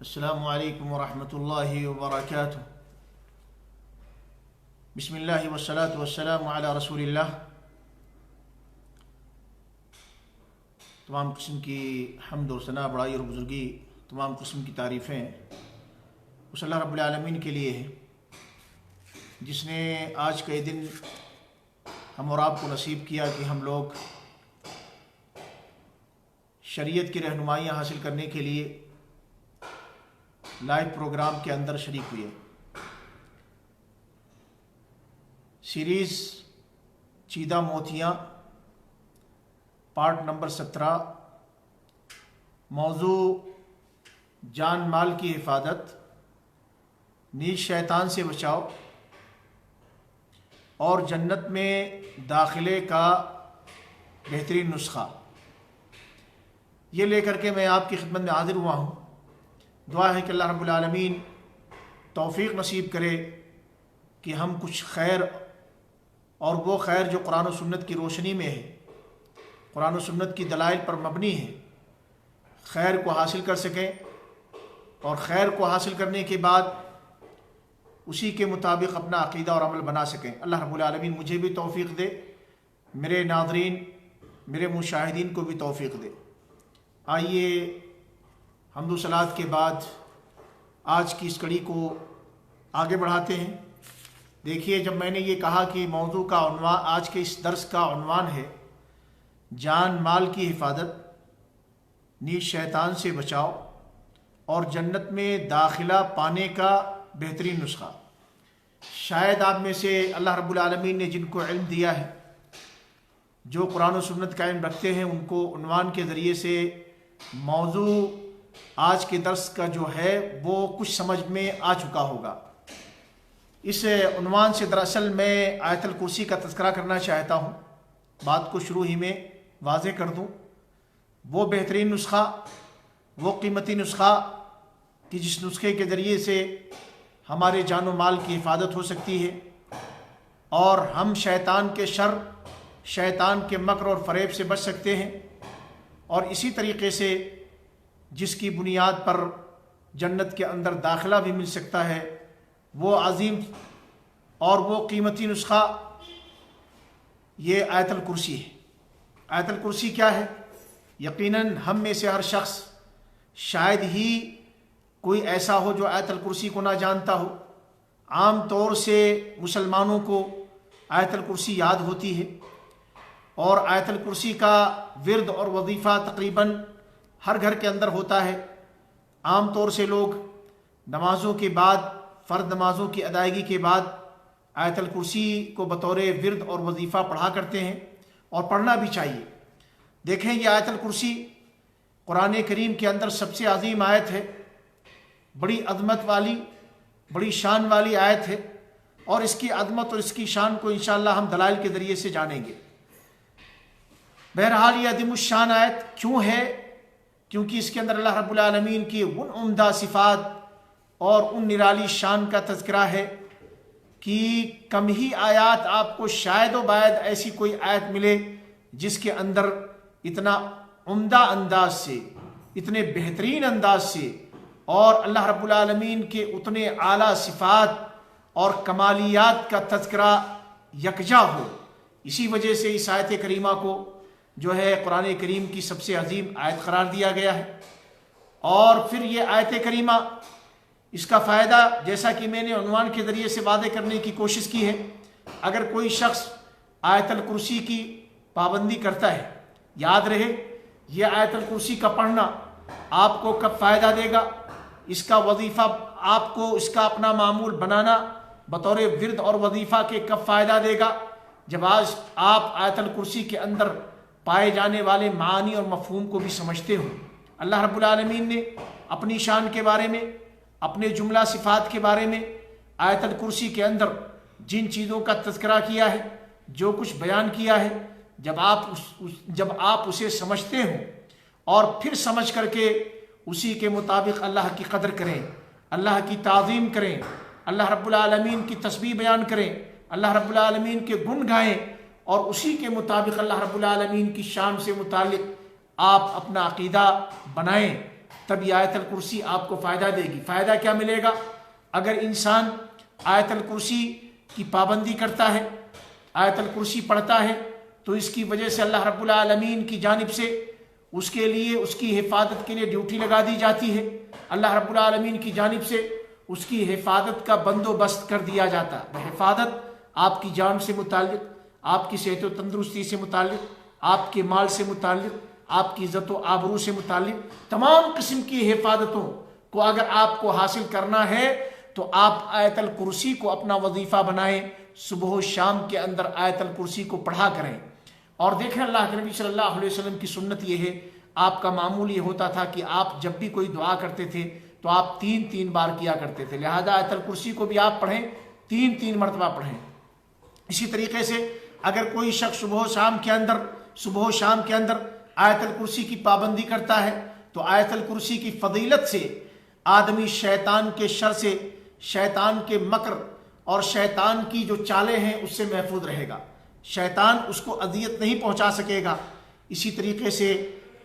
السلام علیکم ورحمۃ اللہ وبرکاتہ۔ بسم اللہ والصلاة والسلام علی رسول اللہ۔ تمام قسم کی حمد و ثنا، بڑائی اور بزرگی، تمام قسم کی تعریفیں اس اللہ رب العالمین کے لیے ہیں جس نے آج کا یہ دن ہم اور آپ کو نصیب کیا کہ ہم لوگ شریعت کی رہنمائیاں حاصل کرنے کے لیے لائیو پروگرام کے اندر شریک ہوئے۔ سیریز چیدہ موتیاں پارٹ نمبر 17، موضوع جان مال کی حفاظت، نیز شیطان سے بچاؤ اور جنت میں داخلے کا بہترین نسخہ، یہ لے کر کے میں آپ کی خدمت میں حاضر ہوا ہوں۔ دعا ہے کہ اللہ رب العالمین توفیق نصیب کرے کہ ہم کچھ خیر، اور وہ خیر جو قرآن و سنت کی روشنی میں ہے، قرآن و سنت کی دلائل پر مبنی ہے، خیر کو حاصل کر سکیں، اور خیر کو حاصل کرنے کے بعد اسی کے مطابق اپنا عقیدہ اور عمل بنا سکیں۔ اللہ رب العالمین مجھے بھی توفیق دے، میرے ناظرین، میرے مشاہدین کو بھی توفیق دے۔ آئیے حمد و صلوات کے بعد آج کی اس کڑی کو آگے بڑھاتے ہیں۔ دیکھیے، جب میں نے یہ کہا کہ موضوع کا عنوان، آج کے اس درس کا عنوان ہے جان مال کی حفاظت، نیز شیطان سے بچاؤ اور جنت میں داخلہ پانے کا بہترین نسخہ، شاید آپ میں سے اللہ رب العالمین نے جن کو علم دیا ہے، جو قرآن و سنت کا علم رکھتے ہیں، ان کو عنوان کے ذریعے سے موضوع آج کے درس کا جو ہے وہ کچھ سمجھ میں آ چکا ہوگا۔ اس عنوان سے دراصل میں آیت الکرسی کا تذکرہ کرنا چاہتا ہوں۔ بات کو شروع ہی میں واضح کر دوں، وہ بہترین نسخہ، وہ قیمتی نسخہ کہ جس نسخے کے ذریعے سے ہمارے جان و مال کی حفاظت ہو سکتی ہے، اور ہم شیطان کے شر، شیطان کے مکر اور فریب سے بچ سکتے ہیں، اور اسی طریقے سے جس کی بنیاد پر جنت کے اندر داخلہ بھی مل سکتا ہے، وہ عظیم اور وہ قیمتی نسخہ یہ آیت الکرسی ہے۔ آیت الکرسی کیا ہے؟ یقیناً ہم میں سے ہر شخص، شاید ہی کوئی ایسا ہو جو آیت الکرسی کو نہ جانتا ہو۔ عام طور سے مسلمانوں کو آیت الکرسی یاد ہوتی ہے، اور آیت الکرسی کا ورد اور وظیفہ تقریباً ہر گھر کے اندر ہوتا ہے۔ عام طور سے لوگ نمازوں کے بعد، فرض نمازوں کی ادائیگی کے بعد آیت الکرسی کو بطور ورد اور وظیفہ پڑھا کرتے ہیں، اور پڑھنا بھی چاہیے۔ دیکھیں، یہ آیت الکرسی قرآن کریم کے اندر سب سے عظیم آیت ہے، بڑی عظمت والی، بڑی شان والی آیت ہے، اور اس کی عظمت اور اس کی شان کو انشاءاللہ ہم دلائل کے ذریعے سے جانیں گے۔ بہرحال یہ عظیم الشان آیت کیوں ہے؟ کیونکہ اس کے اندر اللہ رب العالمین کی ان عمدہ صفات اور ان نرالی شان کا تذکرہ ہے کہ کم ہی آیات آپ کو شاید و باید ایسی کوئی آیت ملے جس کے اندر اتنا عمدہ انداز سے، اتنے بہترین انداز سے، اور اللہ رب العالمین کے اتنے اعلیٰ صفات اور کمالیات کا تذکرہ یکجا ہو۔ اسی وجہ سے اس آیت کریمہ کو جو ہے قرآن کریم کی سب سے عظیم آیت قرار دیا گیا ہے۔ اور پھر یہ آیت کریمہ، اس کا فائدہ جیسا کہ میں نے عنوان کے ذریعے سے واضح کرنے کی کوشش کی ہے، اگر کوئی شخص آیت الکرسی کی پابندی کرتا ہے، یاد رہے یہ آیت الکرسی کا پڑھنا آپ کو کب فائدہ دے گا، اس کا وظیفہ آپ کو، اس کا اپنا معمول بنانا بطور ورد اور وظیفہ کے کب فائدہ دے گا، جب آج آپ آیت الکرسی کے اندر پائے جانے والے معانی اور مفہوم کو بھی سمجھتے ہو۔ اللہ رب العالمین نے اپنی شان کے بارے میں، اپنے جملہ صفات کے بارے میں آیت الکرسی کے اندر جن چیزوں کا تذکرہ کیا ہے، جو کچھ بیان کیا ہے، جب آپ اسے سمجھتے ہو اور پھر سمجھ کر کے اسی کے مطابق اللہ کی قدر کریں، اللہ کی تعظیم کریں، اللہ رب العالمین کی تسبیح بیان کریں، اللہ رب العالمین کے گن گائیں، اور اسی کے مطابق اللہ رب العالمین کی شان سے متعلق آپ اپنا عقیدہ بنائیں، تب یہ آیت الکرسی آپ کو فائدہ دے گی۔ فائدہ کیا ملے گا؟ اگر انسان آیت الکرسی کی پابندی کرتا ہے، آیت الکرسی پڑھتا ہے، تو اس کی وجہ سے اللہ رب العالمین کی جانب سے اس کے لیے، اس کی حفاظت کے لیے ڈیوٹی لگا دی جاتی ہے۔ اللہ رب العالمین کی جانب سے اس کی حفاظت کا بندوبست کر دیا جاتا ہے۔ حفاظت آپ کی جان سے متعلق، آپ کی صحت و تندرستی سے متعلق، آپ کے مال سے متعلق، آپ کی عزت و آبرو سے متعلق تمام قسم کی حفاظتوں کو اگر آپ کو حاصل کرنا ہے تو آپ آیت الکرسی کو اپنا وظیفہ بنائیں، صبح و شام کے اندر آیت الکرسی کو پڑھا کریں۔ اور دیکھیں اللہ کے نبی صلی اللہ علیہ وسلم کی سنت یہ ہے، آپ کا معمول یہ ہوتا تھا کہ آپ جب بھی کوئی دعا کرتے تھے تو آپ 3 بار کیا کرتے تھے، لہذا آیت الکرسی کو بھی آپ پڑھیں، 3 مرتبہ پڑھیں۔ اسی طریقے سے اگر کوئی شخص صبح و شام کے اندر آیت الکرسی کی پابندی کرتا ہے تو آیت الکرسی کی فضیلت سے آدمی شیطان کے شر سے، شیطان کے مکر اور شیطان کی جو چالیں ہیں اس سے محفوظ رہے گا، شیطان اس کو اذیت نہیں پہنچا سکے گا۔ اسی طریقے سے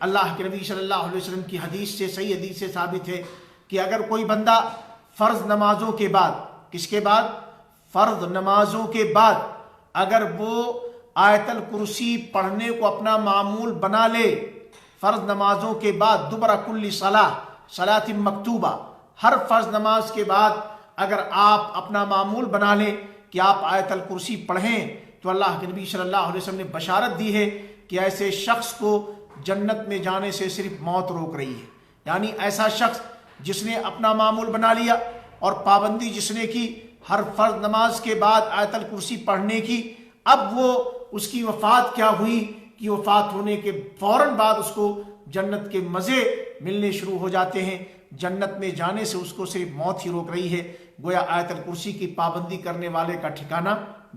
اللہ کے نبی صلی اللہ علیہ وسلم کی حدیث سے، صحیح حدیث سے ثابت ہے کہ اگر کوئی بندہ فرض نمازوں کے بعد، کس کے بعد؟ فرض نمازوں کے بعد اگر وہ آیت الکرسی پڑھنے کو اپنا معمول بنا لے، فرض نمازوں کے بعد دبر کل صلاۃ مکتوبہ، ہر فرض نماز کے بعد اگر آپ اپنا معمول بنا لیں کہ آپ آیت الکرسی پڑھیں تو اللہ کے نبی صلی اللہ علیہ وسلم نے بشارت دی ہے کہ ایسے شخص کو جنت میں جانے سے صرف موت روک رہی ہے۔ یعنی ایسا شخص جس نے اپنا معمول بنا لیا اور پابندی جس نے کی ہر فرض نماز کے بعد آیت الکرسی پڑھنے کی، اب وہ اس کی وفات کیا ہوئی کہ وفات ہونے کے فوراً بعد اس کو جنت کے مزے ملنے شروع ہو جاتے ہیں، جنت میں جانے سے اس کو صرف موت ہی روک رہی ہے۔ گویا آیت الکرسی کی پابندی کرنے والے کا ٹھکانہ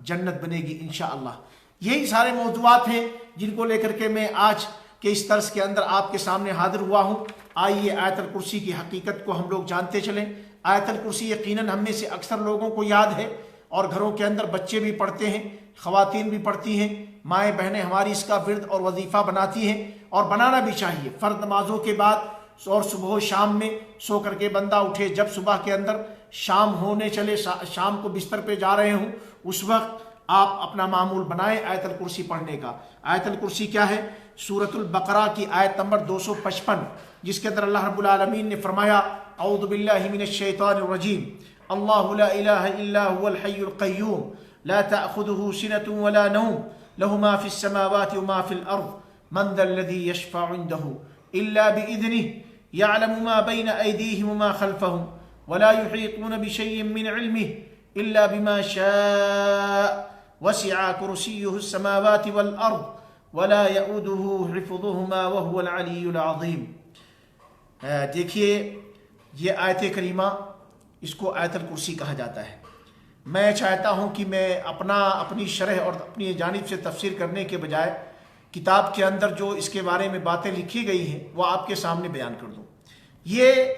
جنت بنے گی انشاءاللہ۔ یہی سارے موضوعات ہیں جن کو لے کر کے میں آج کے اس درس کے اندر آپ کے سامنے حاضر ہوا ہوں۔ آئیے آیت الکرسی کی حقیقت کو ہم لوگ جانتے چلیں۔ آیت الکرسی یقیناً ہم میں سے اکثر لوگوں کو یاد ہے، اور گھروں کے اندر بچے بھی پڑھتے ہیں، خواتین بھی پڑھتی ہیں، مائیں بہنیں ہماری اس کا ورد اور وظیفہ بناتی ہیں، اور بنانا بھی چاہیے۔ فرض نمازوں کے بعد اور صبح و شام میں سو کر کے بندہ اٹھے، جب صبح کے اندر شام ہونے چلے، شام کو بستر پہ جا رہے ہوں، اس وقت آپ اپنا معمول بنائیں آیت الکرسی پڑھنے کا۔ آیت الکرسی کیا ہے؟ سورۃ البقرہ کی آیت نمبر 255، جس کے اندر اللہ رب العالمین نے فرمایا اعوذ باللہ من الشیطان الرجیم، اللہ لا الہ الا هو الحی القیوم لا تأخذه سنة ولا نوم له ما في السماوات وما في الأرض من ذا الذي يشفع عنده إلا بإذنه يعلم ما بين أيديهم وما خلفهم ولا يحيطون بشيء من علمه إلا بما شاء وسع كرسيه السماوات والأرض ولا يؤوده حفظهما وهو العلي العظيم۔ دیکھیے یہ آیت کریمہ، اس کو آیت الکرسی کہا جاتا ہے۔ میں چاہتا ہوں کہ میں اپنی شرح اور اپنی جانب سے تفسیر کرنے کے بجائے کتاب کے اندر جو اس کے بارے میں باتیں لکھی گئی ہیں وہ آپ کے سامنے بیان کر دوں۔ یہ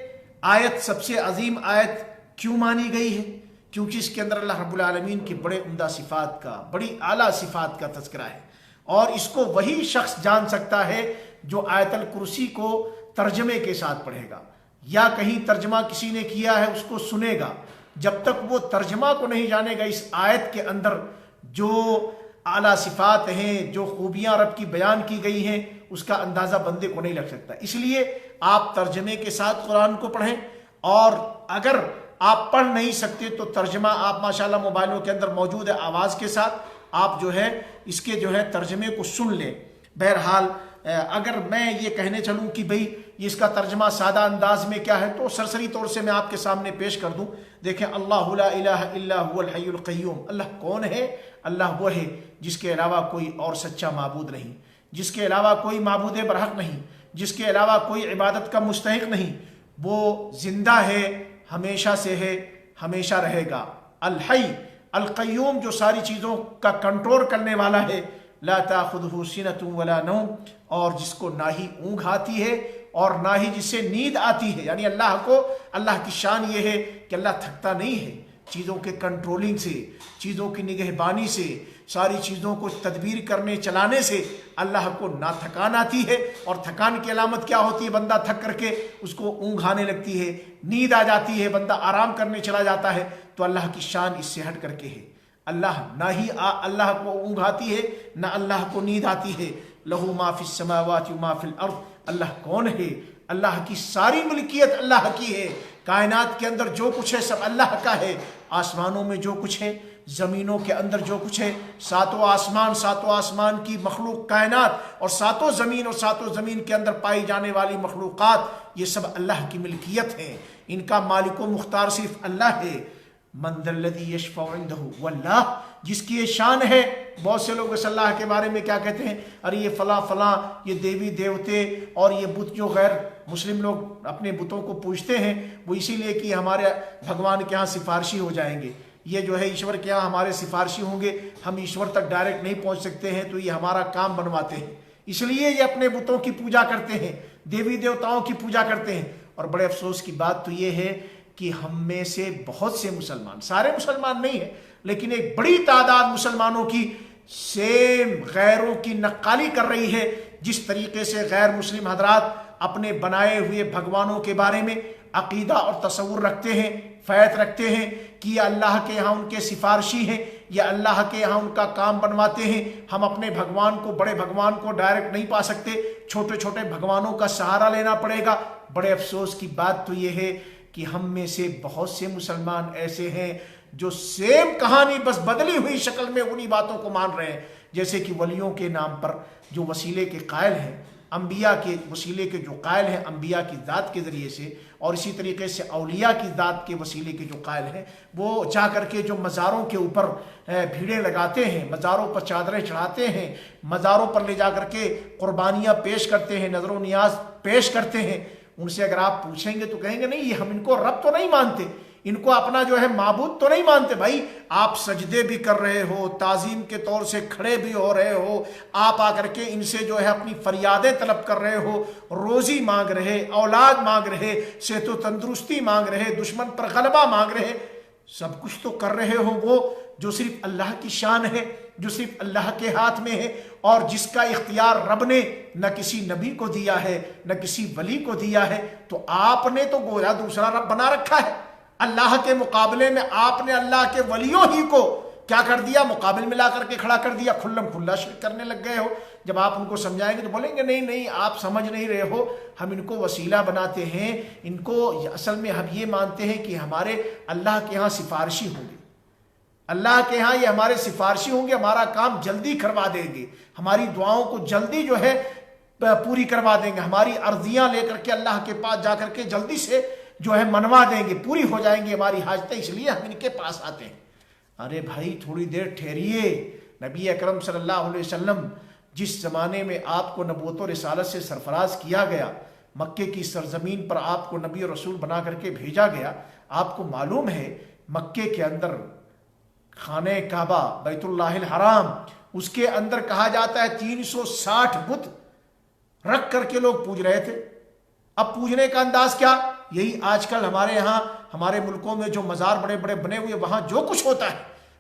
آیت سب سے عظیم آیت کیوں مانی گئی ہے؟ کیونکہ اس کے اندر اللہ رب العالمین کی بڑے عمدہ صفات کا، بڑی اعلیٰ صفات کا تذکرہ ہے، اور اس کو وہی شخص جان سکتا ہے جو آیت الکرسی کو ترجمے کے ساتھ پڑھے گا، یا کہیں ترجمہ کسی نے کیا ہے اس کو سنے گا۔ جب تک وہ ترجمہ کو نہیں جانے گا اس آیت کے اندر جو اعلیٰ صفات ہیں، جو خوبیاں رب کی بیان کی گئی ہیں، اس کا اندازہ بندے کو نہیں لگ سکتا۔ اس لیے آپ ترجمے کے ساتھ قرآن کو پڑھیں، اور اگر آپ پڑھ نہیں سکتے تو ترجمہ آپ ماشاءاللہ موبائلوں کے اندر موجود ہے، آواز کے ساتھ آپ جو ہے اس کے جو ہے ترجمے کو سن لیں۔ بہرحال اگر میں یہ کہنے چلوں کہ بھئی اس کا ترجمہ سادہ انداز میں کیا ہے تو سرسری طور سے میں آپ کے سامنے پیش کر دوں۔ دیکھیں، اللہ لا الہ الا هو الحی القیوم، اللہ کون ہے؟ اللہ وہ ہے جس کے علاوہ کوئی اور سچا معبود نہیں، جس کے علاوہ کوئی معبود برحق نہیں، جس کے علاوہ کوئی عبادت کا مستحق نہیں، وہ زندہ ہے، ہمیشہ سے ہے، ہمیشہ رہے گا۔ الحی القیوم، جو ساری چیزوں کا کنٹرول کرنے والا ہے، لا تاخذہ سنۃ ولا نوم، اور جس کو نہ ہی اونگ آتی ہے اور نہ ہی جسے نیند آتی ہے۔ یعنی اللہ کی شان یہ ہے کہ اللہ تھکتا نہیں ہے چیزوں کے کنٹرولنگ سے، چیزوں کی نگہبانی سے، ساری چیزوں کو تدبیر کرنے چلانے سے اللہ کو نہ تھکان آتی ہے، اور تھکان کی علامت کیا ہوتی ہے؟ بندہ تھک کر کے اس کو اونگھ آنے لگتی ہے، نیند آ جاتی ہے، بندہ آرام کرنے چلا جاتا ہے۔ تو اللہ کی شان اس سے ہٹ کر کے ہے، اللہ نہ ہی اللہ کو اونگھ آتی ہے نہ اللہ کو نیند آتی ہے۔ لہو ما فی السماوات و ما فی الارض، اللہ کون ہے؟ اللہ کی ساری ملکیت اللہ کی ہے، کائنات کے اندر جو کچھ ہے سب اللہ کا ہے، آسمانوں میں جو کچھ ہے، زمینوں کے اندر جو کچھ ہے، ساتوں آسمان کی مخلوق کائنات، اور ساتوں زمین کے اندر پائی جانے والی مخلوقات، یہ سب اللہ کی ملکیت ہے، ان کا مالک و مختار صرف اللہ ہے۔ من ذا الذی یشفع عندہ، واللہ جس کی یہ شان ہے۔ بہت سے لوگ اس اللہ کے بارے میں کیا کہتے ہیں؟ ارے یہ فلاں یہ دیوی دیوتے اور یہ بت، جو غیر مسلم لوگ اپنے بتوں کو پوجتے ہیں، وہ اسی لیے کہ ہمارے بھگوان کے ہاں سفارشی ہو جائیں گے، یہ جو ہے ایشور کے ہاں ہمارے سفارشی ہوں گے، ہم ایشور تک ڈائریکٹ نہیں پہنچ سکتے ہیں، تو یہ ہمارا کام بنواتے ہیں، اس لیے یہ اپنے بتوں کی پوجا کرتے ہیں، دیوی دیوتاؤں کی پوجا کرتے ہیں۔ اور بڑے افسوس کی بات تو یہ ہے کہ ہم میں سے بہت سے مسلمان، سارے مسلمان نہیں ہیں لیکن ایک بڑی تعداد مسلمانوں کی سیم غیروں کی نقالی کر رہی ہے، جس طریقے سے غیر مسلم حضرات اپنے بنائے ہوئے بھگوانوں کے بارے میں عقیدہ اور تصور رکھتے ہیں، فیض رکھتے ہیں کہ یہ اللہ کے ہاں ان کے سفارشی ہیں، یا اللہ کے ہاں ان کا کام بنواتے ہیں، ہم اپنے بھگوان کو، بڑے بھگوان کو ڈائریکٹ نہیں پا سکتے، چھوٹے چھوٹے بھگوانوں کا سہارا لینا پڑے گا۔ بڑے افسوس کی بات تو یہ ہے کہ ہم میں سے بہت سے مسلمان ایسے ہیں جو سیم کہانی بس بدلی ہوئی شکل میں انہی باتوں کو مان رہے ہیں، جیسے کہ ولیوں کے نام پر جو وسیلے کے قائل ہیں، انبیاء کے وسیلے کے جو قائل ہیں انبیاء کی ذات کے ذریعے سے، اور اسی طریقے سے اولیاء کی ذات کے وسیلے کے جو قائل ہیں، وہ جا کر کے جو مزاروں کے اوپر بھیڑیں لگاتے ہیں، مزاروں پر چادریں چڑھاتے ہیں، مزاروں پر لے جا کر کے قربانیاں پیش کرتے ہیں، نظر و نیاز پیش کرتے ہیں، ان سے اگر آپ پوچھیں گے تو کہیں گے نہیں، یہ ہم ان کو رب تو نہیں مانتے، ان کو اپنا جو ہے معبود تو نہیں مانتے۔ بھائی آپ سجدے بھی کر رہے ہو، تعظیم کے طور سے کھڑے بھی ہو رہے ہو، آپ آ کر کے ان سے جو ہے اپنی فریادیں طلب کر رہے ہو، روزی مانگ رہے، اولاد مانگ رہے، صحت و تندرستی مانگ رہے، دشمن پر غلبہ مانگ رہے، سب کچھ تو کر رہے ہو وہ جو صرف اللہ کی شان ہے، جو صرف اللہ کے ہاتھ میں ہے، اور جس کا اختیار رب نے نہ کسی نبی کو دیا ہے نہ کسی ولی کو دیا ہے۔ تو آپ نے تو گویا دوسرا رب بنا رکھا ہے، اللہ کے مقابلے میں آپ نے اللہ کے ولیوں ہی کو کیا کر دیا؟ مقابل میں لا کر کے کھڑا کر دیا، کھلم کھلا شرک کرنے لگ گئے ہو۔ جب آپ ان کو سمجھائیں گے تو بولیں گے نہیں آپ سمجھ نہیں رہے ہو، ہم ان کو وسیلہ بناتے ہیں، ان کو اصل میں ہم یہ مانتے ہیں کہ ہمارے اللہ کے ہاں سفارشی ہوں گے، اللہ کے ہاں یہ ہمارے سفارشی ہوں گے، ہمارا کام جلدی کروا دیں گے، ہماری دعاؤں کو جلدی جو ہے پوری کروا دیں گے، ہماری عرضیاں لے کر کے اللہ کے پاس جا کر کے جلدی سے جو ہے منوا دیں گے، پوری ہو جائیں گی ہماری حاجتیں، اس لیے ہم ان کے پاس آتے ہیں۔ ارے بھائی تھوڑی دیر ٹھہریے، نبی اکرم صلی اللہ علیہ وسلم جس زمانے میں آپ کو نبوت و رسالت سے سرفراز کیا گیا، مکے کی سرزمین پر آپ کو نبی اور رسول بنا کر کے بھیجا گیا، آپ کو معلوم ہے مکے کے اندر خانہ کعبہ بیت اللہ الحرام، اس کے اندر کہا جاتا ہے 360 بت رکھ کر کے لوگ پوج رہے تھے۔ اب پوجنے کا انداز کیا؟ یہی آج کل ہمارے یہاں ہمارے ملکوں میں جو مزار بڑے بڑے بنے ہوئے، وہاں جو کچھ ہوتا ہے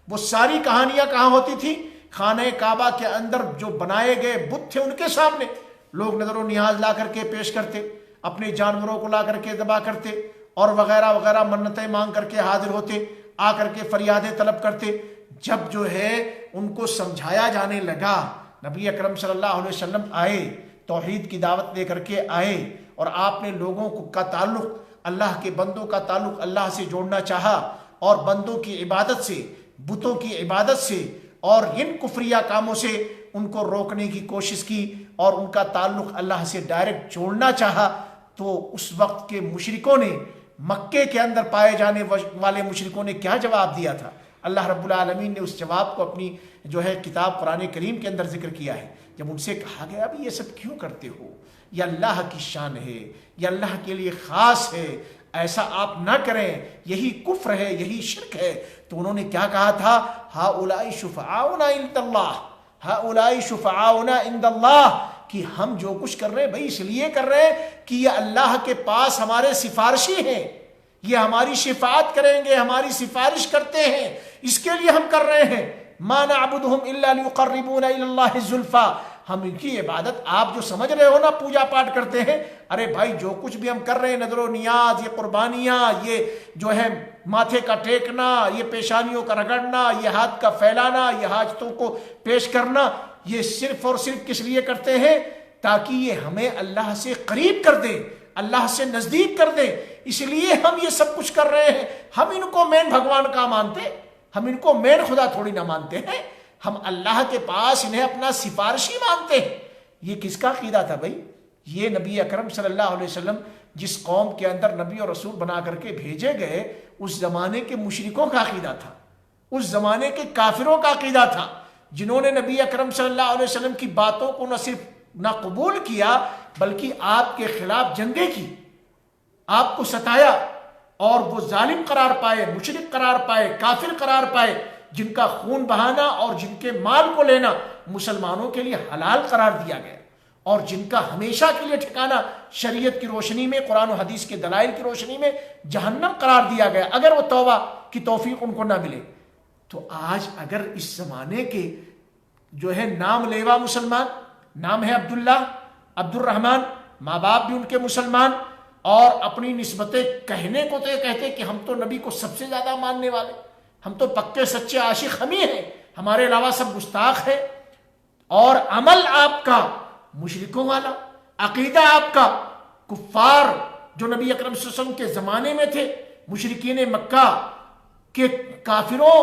وہ ساری کہانیاں کہاں ہوتی تھی؟ خانہ کعبہ کے اندر جو بنائے گئے بت تھے ان کے سامنے لوگ نظر و نیاز لا کر کے پیش کرتے، اپنے جانوروں کو لا کر کے ذبح کرتے، اور وغیرہ وغیرہ منتیں مانگ کر کے حاضر ہوتے، آ کر کے فریادیں طلب کرتے۔ جب جو ہے ان کو سمجھایا جانے لگا، نبی اکرم صلی اللہ علیہ وسلم آئے، توحید کی دعوت دے کر کے آئے، اور آپ نے لوگوں کا تعلق، اللہ کے بندوں کا تعلق اللہ سے جوڑنا چاہا، اور بندوں کی عبادت سے، بتوں کی عبادت سے اور ان کفریہ کاموں سے ان کو روکنے کی کوشش کی، اور ان کا تعلق اللہ سے ڈائریکٹ جوڑنا چاہا، تو اس وقت کے مشرکوں نے، مکے کے اندر پائے جانے والے مشرکوں نے کیا جواب دیا تھا؟ اللہ رب العالمین نے اس جواب کو اپنی جو ہے کتاب قرآن کریم کے اندر ذکر کیا ہے، جب ان سے کہا گیا ابھی یہ سب کیوں کرتے ہو، یہ اللہ کی شان ہے، یہ اللہ کے لیے خاص ہے، ایسا آپ نہ کریں، یہی کفر ہے، یہی شرک ہے۔ تو انہوں نے کیا کہا تھا؟ ہؤلاء شفعاؤنا عند اللہ، ہؤلاء شفعاؤنا عند اللہ، کہ ہم جو کچھ کر رہے ہیں بھائی اس لیے کر رہے ہیں کہ یہ اللہ کے پاس ہمارے سفارشی ہیں، یہ ہماری شفاعت کریں گے، ہماری سفارش کرتے ہیں، اس کے لیے ہم کر رہے ہیں۔ ما نعبدهم الا ليقربونا الى الله زلفى، ہم ان کی عبادت آپ جو سمجھ رہے ہو نا پوجا پاٹ کرتے ہیں، ارے بھائی جو کچھ بھی ہم کر رہے ہیں، نظر و نیاز، یہ قربانیاں، یہ جو ہے ماتھے کا ٹیکنا، یہ پیشانیوں کا رگڑنا، یہ ہاتھ کا پھیلانا، یہ حاجتوں کو پیش کرنا، یہ صرف اور صرف کس لیے کرتے ہیں؟ تاکہ یہ ہمیں اللہ سے قریب کر دے، اللہ سے نزدیک کر دے۔ اس لیے ہم یہ سب کچھ کر رہے ہیں۔ ہم ان کو مین بھگوان کا مانتے، ہم ان کو مین خدا تھوڑی نہ مانتے ہیں، ہم اللہ کے پاس انہیں اپنا سفارشی مانتے ہیں۔ یہ کس کا عقیدہ تھا بھائی؟ یہ نبی اکرم صلی اللہ علیہ وسلم جس قوم کے اندر نبی اور رسول بنا کر کے بھیجے گئے، اس زمانے کے مشرکوں کا عقیدہ تھا، اس زمانے کے کافروں کا عقیدہ تھا، جنہوں نے نبی اکرم صلی اللہ علیہ وسلم کی باتوں کو نہ صرف نہ قبول کیا بلکہ آپ کے خلاف جنگیں کی، آپ کو ستایا، اور وہ ظالم قرار پائے، مشرک قرار پائے، کافر قرار پائے، جن کا خون بہانا اور جن کے مال کو لینا مسلمانوں کے لیے حلال قرار دیا گیا، اور جن کا ہمیشہ کے لیے ٹھکانہ شریعت کی روشنی میں، قرآن و حدیث کے دلائل کی روشنی میں جہنم قرار دیا گیا اگر وہ توبہ کی توفیق ان کو نہ ملے۔ تو آج اگر اس زمانے کے جو ہے نام لیوا مسلمان، نام ہے عبداللہ، عبد الرحمن، ماں باپ بھی ان کے مسلمان، اور اپنی نسبتیں کہنے کو تو یہ کہتے کہ ہم تو نبی کو سب سے زیادہ ماننے والے، ہم تو پکے سچے عاشق ہم ہی ہیں، ہمارے علاوہ سب گستاخ ہے، اور عمل آپ کا مشرکوں والا، عقیدہ آپ کا کفار جو نبی اکرم صلی اللہ علیہ وسلم کے زمانے میں تھے، مشرکین مکہ کے کافروں،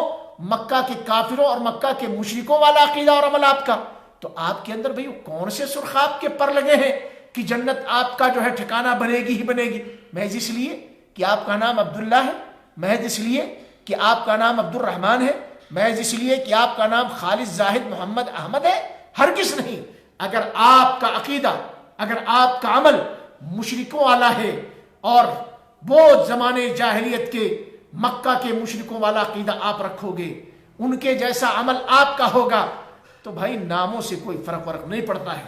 مکہ کے کافروں اور مکہ کے مشرکوں والا عقیدہ اور عمل آپ کا۔ تو آپ کے اندر بھئی کون سے سرخاب کے پر لگے ہیں کہ جنت آپ کا جو ہے ٹھکانہ بنے گی ہی بنے گی؟ محض اس لیے کہ آپ کا نام عبداللہ ہے، محض اس لیے کہ آپ کا نام عبد الرحمن ہے، محض اس لیے کہ آپ کا نام خالد زاہد محمد احمد ہے؟ ہرگز نہیں۔ اگر آپ کا عقیدہ، اگر آپ کا عمل مشرکوں والا ہے، اور وہ زمانے جاہلیت کے مکہ کے مشرکوں والا عقیدہ آپ رکھو گے، ان کے جیسا عمل آپ کا ہوگا، تو بھائی ناموں سے کوئی فرق نہیں پڑتا ہے،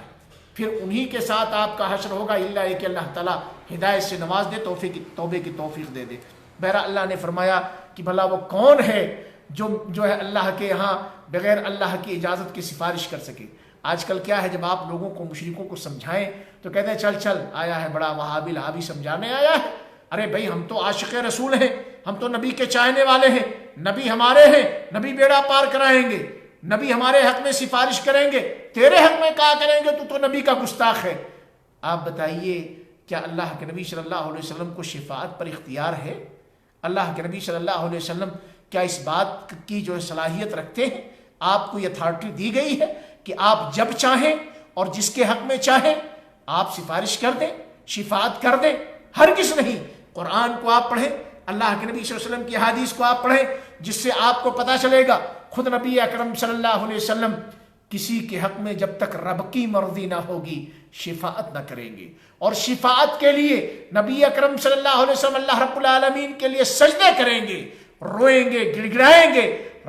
پھر انہی کے ساتھ آپ کا حشر ہوگا، اللہ کہ اللہ تعالیٰ ہدایت سے نواز دے، توبے کی توفیق دے دے۔ بہرحال اللہ نے فرمایا کہ بھلا وہ کون ہے جو ہے اللہ کے ہاں بغیر اللہ کی اجازت کی سفارش کر سکے۔ آج کل کیا ہے، جب آپ لوگوں کو، مشرکوں کو سمجھائیں تو کہتے ہیں چل آیا ہے بڑا وہابی لہابی سمجھانے آیا ہے۔ ارے بھائی ہم تو عاشق رسول ہیں، ہم تو نبی کے چاہنے والے ہیں، نبی ہمارے ہیں، نبی بیڑا پار کرائیں گے، نبی ہمارے حق میں سفارش کریں گے، تیرے حق میں کہا کریں گے تو نبی کا گستاخ ہے۔ آپ بتائیے کیا اللہ کے نبی صلی اللہ علیہ وسلم کو شفاعت پر اختیار ہے؟ اللہ کے نبی صلی اللہ علیہ وسلم کیا اس بات کی جو صلاحیت رکھتے ہیں؟ آپ کو یہ اتھارٹی دی گئی ہے کہ آپ جب چاہیں اور جس کے حق میں چاہیں آپ سفارش کر دیں، شفاعت کر دیں؟ ہرگز نہیں۔ قرآن کو آپ پڑھیں، اللہ کے نبی صلی اللہ علیہ وسلم کی حدیث کو آپ پڑھیں، جس سے آپ کو پتہ چلے گا خود نبی اکرم صلی اللہ علیہ وسلم کسی کے حق میں جب تک رب کی مرضی نہ ہوگی شفاعت نہ کریں گے، اور شفاعت کے لیے نبی اکرم صلی اللہ علیہ وسلم اللہ رب العالمین کے لیے سجدے کریں گے، روئیں گے، گڑ گڑائیں گے،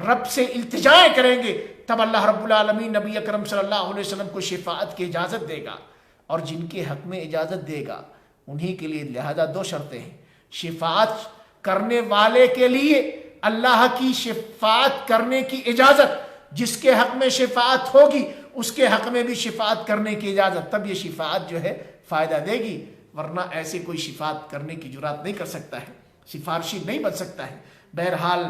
رب سے التجائیں کریں گے، تب اللہ رب العالمین نبی اکرم صلی اللہ علیہ وسلم کو شفاعت کی اجازت دے گا، اور جن کے حق میں اجازت دے گا انہی کے لیے لہذا دو شرطیں ہیں۔ شفاعت کرنے والے کے لیے اللہ کی شفاعت کرنے کی اجازت، جس کے حق میں شفاعت ہوگی اس کے حق میں بھی شفاعت کرنے کی اجازت، تب یہ شفاعت جو ہے فائدہ دے گی، ورنہ ایسے کوئی شفاعت کرنے کی جرات نہیں کر سکتا ہے، سفارشی نہیں بن سکتا ہے۔ بہرحال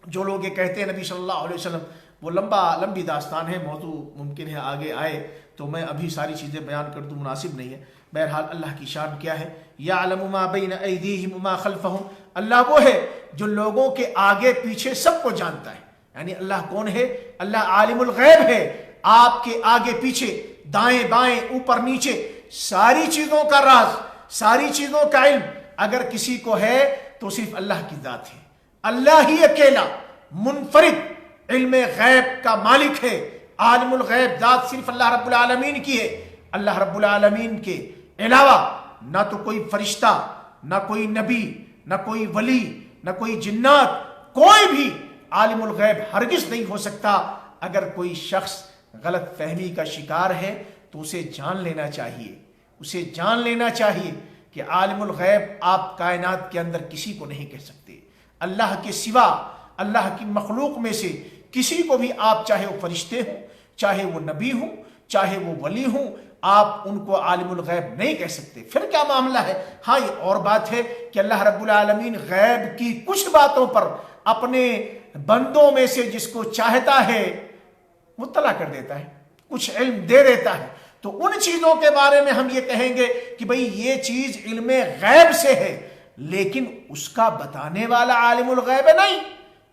جو لوگ یہ کہتے ہیں نبی صلی اللہ علیہ وسلم، وہ لمبی داستان ہے، موضوع ممکن ہے آگے آئے تو میں ابھی ساری چیزیں بیان کر دوں، مناسب نہیں ہے۔ بہرحال اللہ کی شان کیا ہے؟ یعلم ما بین ایدیہم وما خلفہم، اللہ وہ ہے جو لوگوں کے آگے پیچھے سب کو جانتا ہے۔ یعنی اللہ کون ہے؟ اللہ عالم الغیب ہے، آپ کے آگے پیچھے، دائیں بائیں، اوپر نیچے، ساری چیزوں کا راز، ساری چیزوں کا علم اگر کسی کو ہے تو صرف اللہ کی ذات ہے۔ اللہ ہی اکیلا منفرد علم غیب کا مالک ہے، عالم الغیب ذات صرف اللہ رب العالمین کی ہے۔ اللہ رب العالمین کے علاوہ نہ تو کوئی فرشتہ، نہ کوئی نبی، نہ کوئی ولی، نہ کوئی جنات، کوئی بھی عالم الغیب ہرگز نہیں ہو سکتا۔ اگر کوئی شخص غلط فہمی کا شکار ہے تو اسے جان لینا چاہیے، اسے جان لینا چاہیے کہ عالم الغیب آپ کائنات کے اندر کسی کو نہیں کہہ سکتے۔ اللہ کے سوا، اللہ کی مخلوق میں سے کسی کو بھی آپ، چاہے وہ فرشتے ہوں، چاہے وہ نبی ہوں، چاہے وہ ولی ہوں، آپ ان کو عالم الغیب نہیں کہہ سکتے۔ پھر کیا معاملہ ہے؟ ہاں یہ اور بات ہے کہ اللہ رب العالمین غیب کی کچھ باتوں پر اپنے بندوں میں سے جس کو چاہتا ہے مطلع کر دیتا ہے، کچھ علم دے دیتا ہے۔ تو ان چیزوں کے بارے میں ہم یہ کہیں گے کہ بھئی یہ چیز علم غیب سے ہے، لیکن اس کا بتانے والا عالم الغیب نہیں،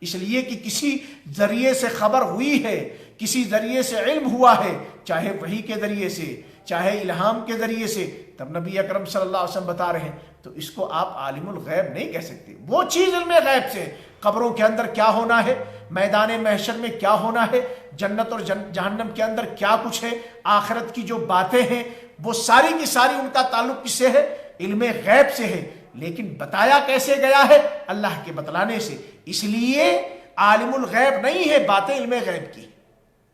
اس لیے کہ کسی ذریعے سے خبر ہوئی ہے، کسی ذریعے سے علم ہوا ہے، چاہے وحی کے ذریعے سے، چاہے الہام کے ذریعے سے، تب نبی اکرم صلی اللہ علیہ وسلم بتا رہے ہیں، تو اس کو آپ عالم الغیب نہیں کہہ سکتے۔ وہ چیز علم غیب سے، قبروں کے اندر کیا ہونا ہے، میدان محشر میں کیا ہونا ہے، جنت اور جہنم کے اندر کیا کچھ ہے، آخرت کی جو باتیں ہیں وہ ساری کی ساری ان کا تعلق کس سے ہے؟ علم غیب سے ہے، لیکن بتایا کیسے گیا ہے؟ اللہ کے بتلانے سے۔ اس لیے عالم الغیب نہیں ہے، باتیں علم غیب کی،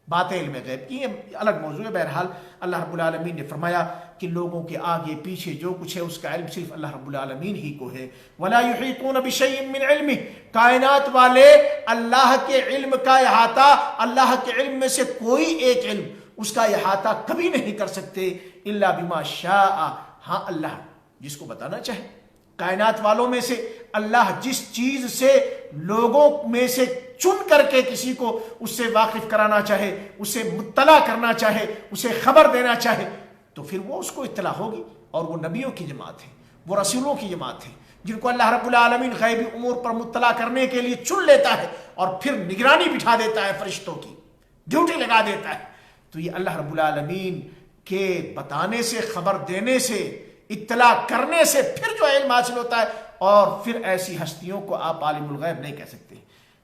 باتیں علم غیب کی، یہ الگ موضوع ہے۔ بہرحال اللہ رب العالمین نے فرمایا کہ لوگوں کے آگے پیچھے جو کچھ ہے اس کا علم صرف اللہ رب العالمین ہی کو ہے۔ وَلَا يُحِيطُونَ بِشَيْءٍ مِّنْ عِلْمِهِ، کائنات والے اللہ کے علم کا احاطہ، اللہ کے علم میں سے کوئی ایک علم اس کا احاطہ کبھی نہیں کر سکتے، الا بما شاء، ہاں اللہ جس کو بتانا چاہے۔ کائنات والوں میں سے اللہ جس چیز سے لوگوں میں سے چن کر کے کسی کو اس سے واقف کرانا چاہے، اسے مطلع کرنا چاہے، اسے خبر دینا چاہے، تو پھر وہ اس کو اطلاع ہوگی۔ اور وہ نبیوں کی جماعت ہے، وہ رسولوں کی جماعت ہے، جن کو اللہ رب العالمین غیبی امور پر مطلع کرنے کے لیے چن لیتا ہے اور پھر نگرانی بٹھا دیتا ہے، فرشتوں کی ڈیوٹی لگا دیتا ہے۔ تو یہ اللہ رب العالمین کے بتانے سے، خبر دینے سے، اطلاع کرنے سے پھر جو علم حاصل ہوتا ہے، اور پھر ایسی ہستیوں کو آپ عالم الغیب نہیں کہہ سکتے۔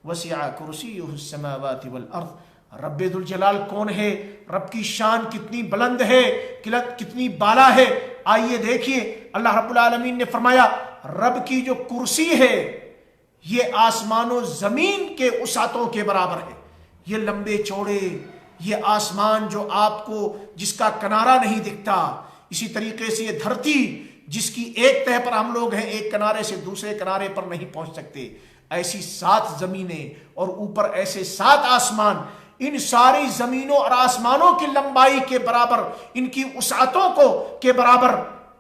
وسع کرسیہ السماوات والارض، رب ذوالجلال کون ہے؟ رب کی شان کتنی بلند ہے، کتنی بالا ہے۔ آئیے دیکھیے، اللہ رب العالمین نے فرمایا رب کی جو کرسی ہے یہ آسمان و زمین کے وسعتوں کے برابر ہے۔ یہ لمبے چوڑے، یہ آسمان جو آپ کو جس کا کنارہ نہیں دکھتا، اسی طریقے سے یہ دھرتی جس کی ایک تہہ پر ہم لوگ ہیں، ایک کنارے سے دوسرے کنارے پر نہیں پہنچ سکتے، ایسی 7 زمینیں اور اوپر ایسے 7 آسمان، ان ساری زمینوں اور آسمانوں کی لمبائی کے برابر، ان کی وسعتوں کو کے برابر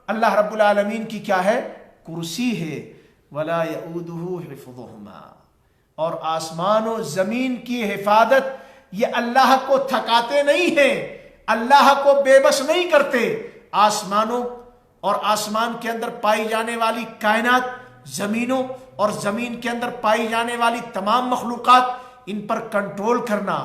اللہ رب العالمین کی کیا ہے؟ کرسی ہے۔ ولا یؤودہ حفظہما، اور آسمان و زمین کی حفاظت یہ اللہ کو تھکاتے نہیں ہیں، اللہ کو بے بس نہیں کرتے۔ آسمانوں اور آسمان کے اندر پائی جانے والی کائنات، زمینوں اور زمین کے اندر پائی جانے والی تمام مخلوقات، ان پر کنٹرول کرنا،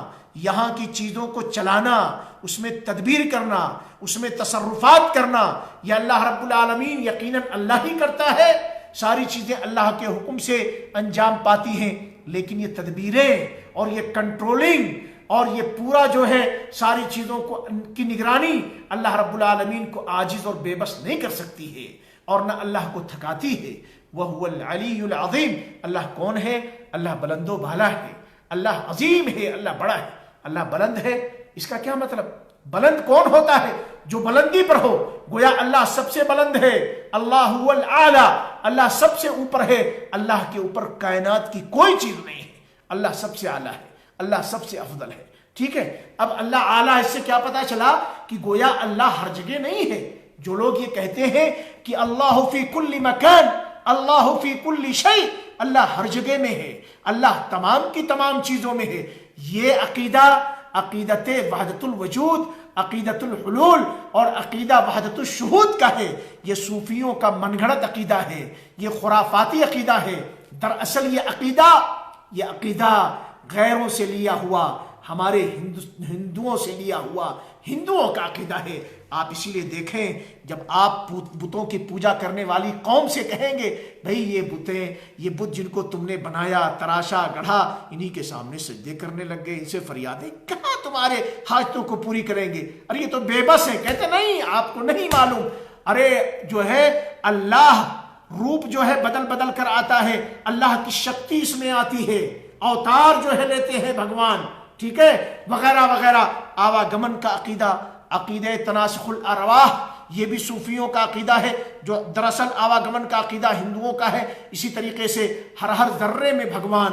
یہاں کی چیزوں کو چلانا، اس میں تدبیر کرنا، اس میں تصرفات کرنا، یہ اللہ رب العالمین یقیناً اللہ ہی کرتا ہے۔ ساری چیزیں اللہ کے حکم سے انجام پاتی ہیں، لیکن یہ تدبیریں اور یہ کنٹرولنگ اور یہ پورا جو ہے ساری چیزوں کو کی نگرانی اللہ رب العالمین کو عاجز اور بے بس نہیں کر سکتی ہے، اور نہ اللہ کو تھکاتی ہے۔ وَهُوَ الْعَلِيُّ الْعَظِيمُ، اللہ کون ہے؟ اللہ بلند و بالا ہے، اللہ عظیم ہے، اللہ بڑا ہے، اللہ بلند ہے۔ اس کا کیا مطلب؟ بلند کون ہوتا ہے؟ جو بلندی پر ہو، گویا اللہ سب سے بلند ہے، اللہ هو العالی، اللہ سب سے اوپر ہے، اللہ کے اوپر کائنات کی کوئی چیز نہیں ہے، اللہ سب سے اعلیٰ ہے، اللہ سب سے افضل ہے۔ ٹھیک ہے، اب اللہ اعلیٰ، اس سے کیا پتا چلا کہ گویا اللہ ہر جگہ نہیں ہے۔ جو لوگ یہ کہتے ہیں کہ اللہ فی کل مکان، اللہ فی کل شیء، اللہ ہر جگہ میں ہے، اللہ تمام کی تمام چیزوں میں ہے، یہ عقیدہ عقیدت وحدت الوجود، عقیدت الحلول اور عقیدہ وحدت الشہود کا ہے۔ یہ صوفیوں کا من گھڑت عقیدہ ہے، یہ خرافاتی عقیدہ ہے۔ دراصل یہ عقیدہ غیروں سے لیا ہوا، ہمارے ہندوؤں سے لیا ہوا ہندوؤں کا عقیدہ ہے۔ آپ اسی لیے دیکھیں، جب آپ بتوں کی پوجا کرنے والی قوم سے کہیں گے بھئی یہ بتیں، یہ بت جن کو تم نے بنایا، تراشا، گڑھا، انہی کے سامنے سجدے کرنے لگ گئے، ان سے فریادیں کہاں تمہارے حاجتوں کو پوری کریں گے؟ ارے یہ تو بے بس ہے۔ کہتے نہیں، آپ کو نہیں معلوم، ارے جو ہے اللہ روپ جو ہے بدل بدل کر آتا ہے، اللہ کی شکتی اس میں آتی ہے، اوتار جو ہے لیتے ہیں بھگوان، ٹھیک ہے، وغیرہ وغیرہ۔ آواگمن کا عقیدہ، عقیدہ تناسخ الارواح، یہ بھی صوفیوں کا عقیدہ ہے، جو دراصل آواگمن کا عقیدہ ہندوؤں کا ہے۔ اسی طریقے سے ہر ذرے میں بھگوان،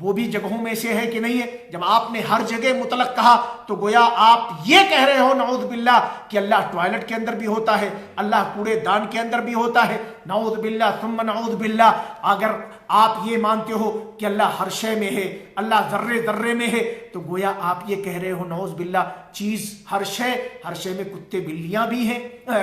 وہ بھی جگہوں میں سے ہے کہ نہیں ہے؟ جب آپ نے ہر جگہ مطلق کہا تو گویا آپ یہ کہہ رہے ہو نعوذ باللہ کہ اللہ ٹوائلٹ کے اندر بھی ہوتا ہے، اللہ کوڑے دان کے اندر بھی ہوتا ہے، نعوذ باللہ ثم نعوذ باللہ۔ اگر آپ یہ مانتے ہو کہ اللہ ہر شے میں ہے، اللہ ذرے ذرے میں ہے، تو گویا آپ یہ کہہ رہے ہو نعوذ باللہ چیز ہر شے میں کتے بلیاں بھی ہیں،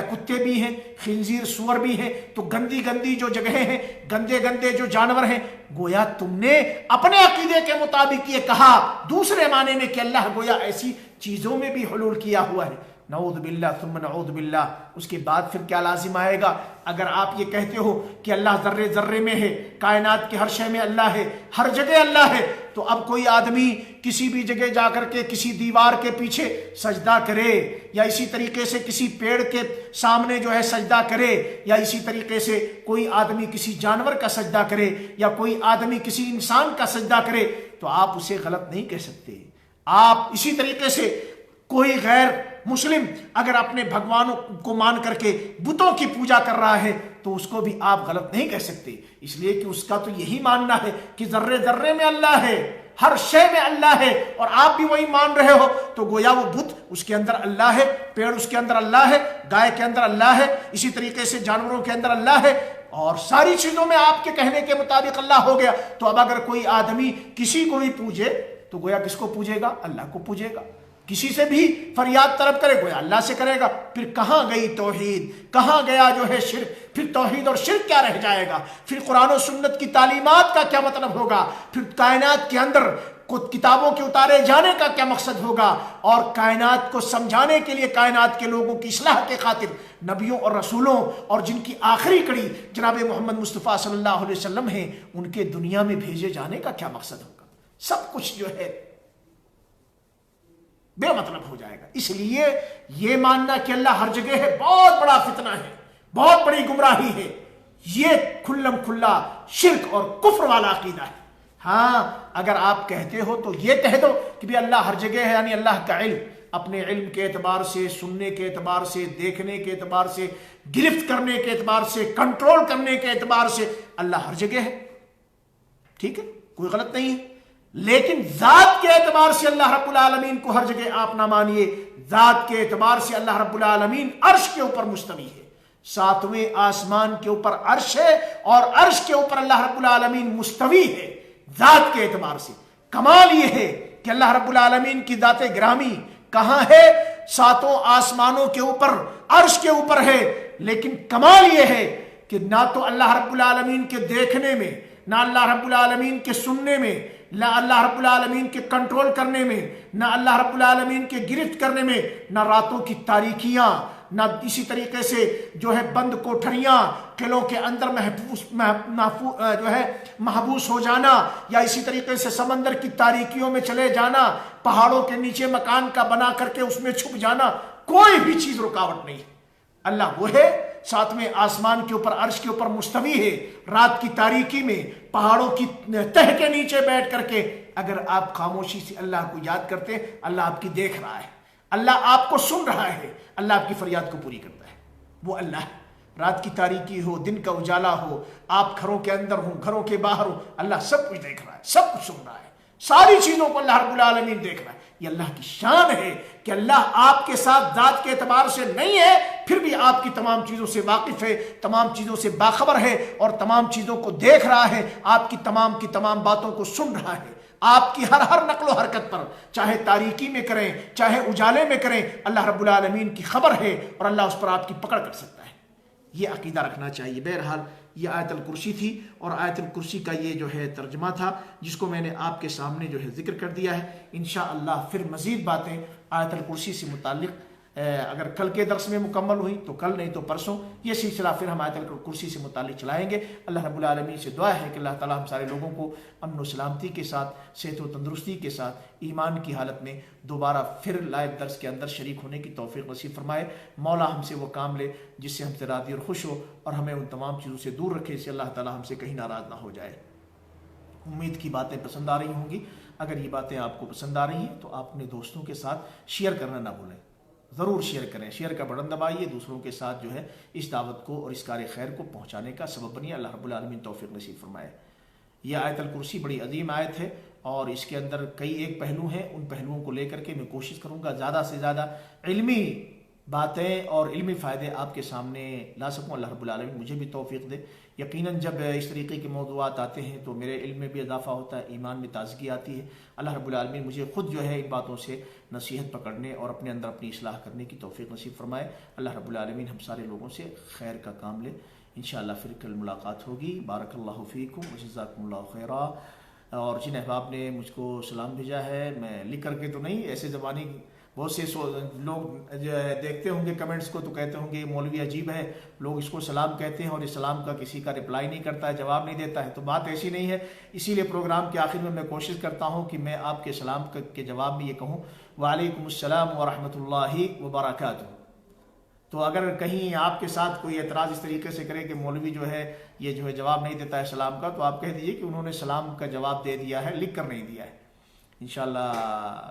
کتے بھی ہیں، خنزیر سور بھی ہیں، تو گندی گندی جو جگہیں ہیں، گندے گندے جو جانور ہیں، گویا تم نے اپنے عقیدے کے مطابق یہ کہا دوسرے معنی میں کہ اللہ گویا ایسی چیزوں میں بھی حلول کیا ہوا ہے، نعوذ باللہ ثم نعوذ باللہ۔ اس کے بعد پھر کیا لازم آئے گا؟ اگر آپ یہ کہتے ہو کہ اللہ ذرے ذرے میں ہے، کائنات کے ہر شے میں اللہ ہے، ہر جگہ اللہ ہے، تو اب کوئی آدمی کسی بھی جگہ جا کر کے کسی دیوار کے پیچھے سجدہ کرے، یا اسی طریقے سے کسی پیڑ کے سامنے جو ہے سجدہ کرے، یا اسی طریقے سے کوئی آدمی کسی جانور کا سجدہ کرے، یا کوئی آدمی کسی انسان کا سجدہ کرے، تو آپ اسے غلط نہیں کہہ سکتے۔ آپ اسی طریقے سے کوئی غیر مسلم اگر اپنے بھگوانوں کو مان کر کے بتوں کی پوجا کر رہا ہے تو اس کو بھی آپ غلط نہیں کہہ سکتے، اس لیے کہ اس کا تو یہی ماننا ہے کہ ذرے ذرے میں اللہ ہے، ہر شے میں اللہ ہے، اور آپ بھی وہی مان رہے ہو، تو گویا وہ بت اس کے اندر اللہ ہے، پیڑ اس کے اندر اللہ ہے، گائے کے اندر اللہ ہے، اسی طریقے سے جانوروں کے اندر اللہ ہے، اور ساری چیزوں میں آپ کے کہنے کے مطابق اللہ ہو گیا۔ تو اب اگر کوئی آدمی کسی کو بھی پوجے تو گویا کس کو پوجے گا؟ اللہ کو پوجے گا۔ کسی سے بھی فریاد طلب کرے گویا اللہ سے کرے گا۔ پھر کہاں گئی توحید؟ کہاں گیا جو ہے شرک؟ پھر توحید اور شرک کیا رہ جائے گا؟ پھر قرآن و سنت کی تعلیمات کا کیا مطلب ہوگا؟ پھر کائنات کے اندر کتابوں کے اتارے جانے کا کیا مقصد ہوگا؟ اور کائنات کو سمجھانے کے لیے، کائنات کے لوگوں کی اصلاح کے خاطر نبیوں اور رسولوں اور جن کی آخری کڑی جناب محمد مصطفیٰ صلی اللہ علیہ وسلم ہیں، ان کے دنیا میں بھیجے جانے کا کیا مقصد ہوگا؟ سب کچھ جو ہے بے مطلب ہو جائے گا۔ اس لیے یہ ماننا کہ اللہ ہر جگہ ہے بہت بڑا فتنہ ہے، بہت بڑی گمراہی ہے، یہ کھلم کھلا شرک اور کفر والا عقیدہ ہے۔ ہاں اگر آپ کہتے ہو تو یہ کہہ دو کہ بھی اللہ ہر جگہ ہے، یعنی اللہ کا علم، اپنے علم کے اعتبار سے، سننے کے اعتبار سے، دیکھنے کے اعتبار سے، گرفت کرنے کے اعتبار سے، کنٹرول کرنے کے اعتبار سے اللہ ہر جگہ ہے، ٹھیک ہے، کوئی غلط نہیں ہے۔ لیکن ذات کے اعتبار سے اللہ رب العالمین کو ہر جگہ آپ نہ مانیے۔ ذات کے اعتبار سے اللہ رب العالمین عرش کے اوپر مستوی ہے، ساتویں آسمان کے اوپر عرش ہے، اور عرش کے اوپر اللہ رب العالمین مستوی ہے ذات کے اعتبار سے۔ کمال یہ ہے کہ اللہ رب العالمین کی ذات گرامی کہاں ہے؟ ساتوں آسمانوں کے اوپر، عرش کے اوپر ہے۔ لیکن کمال یہ ہے کہ نہ تو اللہ رب العالمین کے دیکھنے میں، نہ اللہ رب العالمین کے سننے میں، نہ اللہ رب العالمین کے کنٹرول کرنے میں، نہ اللہ رب العالمین کے گرفت کرنے میں، نہ راتوں کی تاریکیاں، نہ اسی طریقے سے جو ہے بند کوٹھریاں، قلعوں کے اندر محبوس ہو جانا، یا اسی طریقے سے سمندر کی تاریکیوں میں چلے جانا، پہاڑوں کے نیچے مکان کا بنا کر کے اس میں چھپ جانا، کوئی بھی چیز رکاوٹ نہیں۔ اللہ وہ ہے ساتویں آسمان کے اوپر، عرش کے اوپر مستوی ہے، رات کی تاریکی میں پہاڑوں کی تہ کے نیچے بیٹھ کر کے اگر آپ خاموشی سے اللہ کو یاد کرتے ہیں، اللہ آپ کی دیکھ رہا ہے، اللہ آپ کو سن رہا ہے، اللہ آپ کی فریاد کو پوری کرتا ہے۔ وہ اللہ ہے، رات کی تاریکی ہو، دن کا اجالا ہو، آپ گھروں کے اندر ہوں، گھروں کے باہر ہوں، اللہ سب کچھ دیکھ رہا ہے، سب کچھ سن رہا ہے، ساری چیزوں کو اللہ رب العالمین دیکھ رہا ہے۔ یہ اللہ کی شان ہے کہ اللہ آپ کے ساتھ ذات کے اعتبار سے نہیں ہے، پھر بھی آپ کی تمام چیزوں سے واقف ہے، تمام چیزوں سے باخبر ہے، اور تمام چیزوں کو دیکھ رہا ہے، آپ کی تمام باتوں کو سن رہا ہے۔ آپ کی ہر نقل و حرکت پر، چاہے تاریکی میں کریں چاہے اجالے میں کریں، اللہ رب العالمین کی خبر ہے، اور اللہ اس پر آپ کی پکڑ کر سکتا ہے۔ یہ عقیدہ رکھنا چاہیے۔ بہرحال یہ آیت الکرسی تھی، اور آیت الکرسی کا یہ جو ہے ترجمہ تھا جس کو میں نے آپ کے سامنے جو ہے ذکر کر دیا ہے۔ انشاءاللہ پھر مزید باتیں آیت الکرسی سے متعلق اگر کل کے درس میں مکمل ہوئی تو کل، نہیں تو پرسوں، یہ سلسلہ پھر ہم آیت الکرسی سے متعلق چلائیں گے۔ اللہ رب العالمین سے دعا ہے کہ اللہ تعالی ہم سارے لوگوں کو امن و سلامتی کے ساتھ، صحت و تندرستی کے ساتھ، ایمان کی حالت میں دوبارہ پھر لائیو درس کے اندر شریک ہونے کی توفیق نصیب فرمائے۔ مولا ہم سے وہ کام لے جس سے ہم سے راضی اور خوش ہو، اور ہمیں ان تمام چیزوں سے دور رکھے جس سے اللہ تعالی ہم سے کہیں ناراض نہ ہو جائے۔ امید کی باتیں پسند آ رہی ہوں گی۔ اگر یہ باتیں آپ کو پسند آ رہی ہیں تو آپ اپنے دوستوں کے ساتھ شیئر کرنا نہ بھولیں، ضرور شیئر کریں، شیئر کا بٹن دبائیے، دوسروں کے ساتھ جو ہے اس دعوت کو اور اس کار خیر کو پہنچانے کا سبب بنیے۔ اللہ رب العالمین توفیق نصیب فرمائے۔ یہ آیت الکرسی بڑی عظیم آیت ہے اور اس کے اندر کئی ایک پہلو ہیں، ان پہلوؤں کو لے کر کے میں کوشش کروں گا زیادہ سے زیادہ علمی باتیں اور علمی فائدے آپ کے سامنے لا سکوں۔ اللہ رب العالمین مجھے بھی توفیق دے۔ یقیناً جب اس طریقے کے موضوعات آتے ہیں تو میرے علم میں بھی اضافہ ہوتا ہے، ایمان میں تازگی آتی ہے۔ اللہ رب العالمین مجھے خود جو ہے ان باتوں سے نصیحت پکڑنے اور اپنے اندر اپنی اصلاح کرنے کی توفیق نصیب فرمائے۔ اللہ رب العالمین ہم سارے لوگوں سے خیر کا کام لے۔ انشاءاللہ پھر کل ملاقات ہوگی۔ بارک اللہ فیکم وجزاکم اللہ خیرا۔ اور جن احباب نے مجھ کو سلام بھیجا ہے، میں لکھ کر کے تو نہیں، ایسے زبانی بہت سے لوگ جو ہے دیکھتے ہوں گے کمنٹس کو تو کہتے ہوں گے یہ مولوی عجیب ہے، لوگ اس کو سلام کہتے ہیں اور اس سلام کا کسی کا رپلائی نہیں کرتا ہے، جواب نہیں دیتا ہے۔ تو بات ایسی نہیں ہے، اسی لیے پروگرام کے آخر میں کوشش کرتا ہوں کہ میں آپ کے سلام کے جواب میں یہ کہوں وعلیکم السلام ورحمۃ اللہ وبرکاتہ۔ تو اگر کہیں آپ کے ساتھ کوئی اعتراض اس طریقے سے کرے کہ مولوی جو ہے یہ جو ہے جواب نہیں دیتا ہے سلام کا، تو آپ کہہ دیجئے کہ انہوں نے سلام کا جواب دے دیا ہے، لکھ کر نہیں دیا ہے۔ انشاءاللہ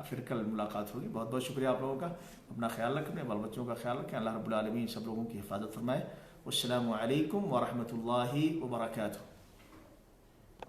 پھر کل ملاقات ہوگی۔ بہت بہت شکریہ آپ لوگوں کا، اپنا خیال رکھیں، بال بچوں کا خیال رکھیں۔ اللہ رب العالمین سب لوگوں کی حفاظت فرمائے۔ السلام علیکم ورحمۃ اللہ وبرکاتہ۔